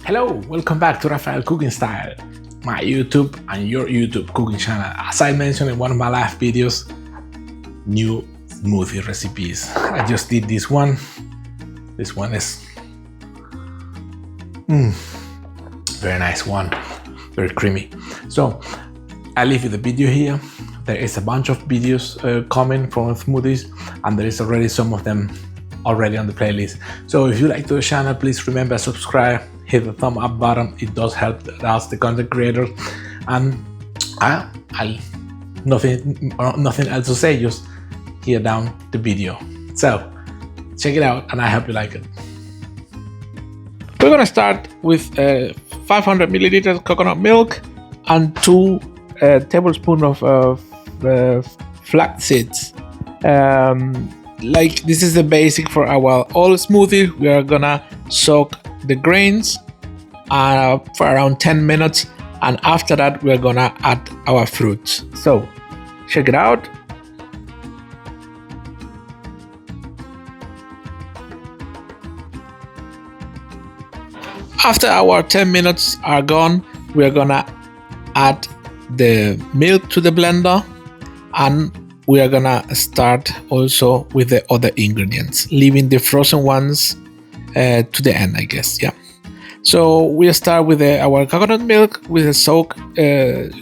Hello, welcome back to Rafael Cooking Style, my YouTube and your YouTube cooking channel. As I mentioned in one of my last videos, new smoothie recipes. I just did this one. This one is very nice one, very creamy. So I leave you the video here. There is a bunch of videos coming from smoothies, and there is already some of them already on the playlist. So if you like the channel, please remember subscribe, hit the thumb up button. It does help us, the content creators. And I nothing else to say, just hear down the video. So check it out, and I hope you like it. We're gonna start with 500 milliliters coconut milk and 2 tablespoons of flax seeds. Like this is the basic for our all smoothie. We are gonna soak the grains for around 10 minutes, and after that we're gonna add our fruits. So check it out. After our 10 minutes are gone, we're gonna add the milk to the blender, and we are gonna start also with the other ingredients, leaving the frozen ones to the end, I guess. Yeah. So we'll start with our coconut milk with the soaked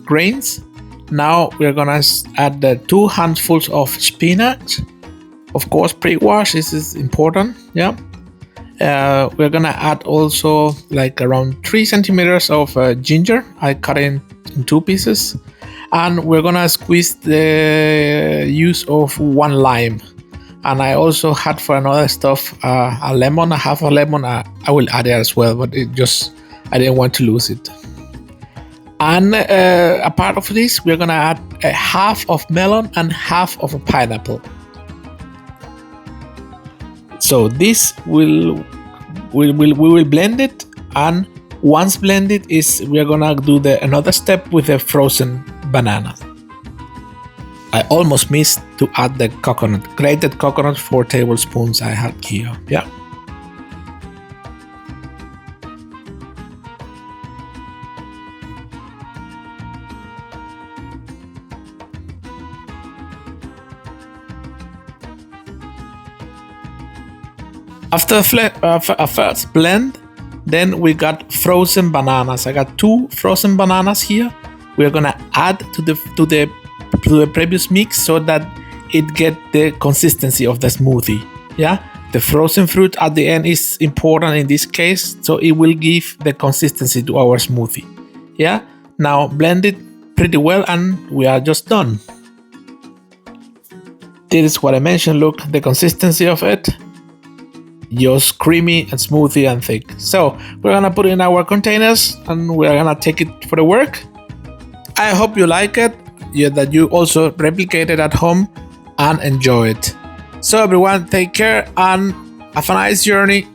grains. Now we're gonna add the 2 handfuls of spinach, of course pre-washed. This is important. Yeah. We're gonna add also like around 3 centimeters of ginger. I cut it in 2 pieces. And we're gonna squeeze the use of 1 lime, and I also had for another stuff a lemon, half a lemon. I will add it as well, but I didn't want to lose it. And a part of this, we're gonna add a half of melon and half of a pineapple. So this we will blend it, and once blended we're gonna do another step with the frozen banana. I almost missed to add the coconut, grated coconut, 4 tablespoons I had here. Yeah. After a first blend, then we got frozen bananas. I got 2 frozen bananas here. We're gonna add to the previous mix so that it get the consistency of the smoothie. Yeah, the frozen fruit at the end is important in this case, so it will give the consistency to our smoothie. Yeah, now blend it pretty well, and we are just done. This is what I mentioned. Look, the consistency of it, just creamy and smoothie and thick. So we're gonna put it in our containers, and we're gonna take it for the work. I hope you like it, that you also replicate it at home and enjoy it. So everyone, take care and have a nice journey.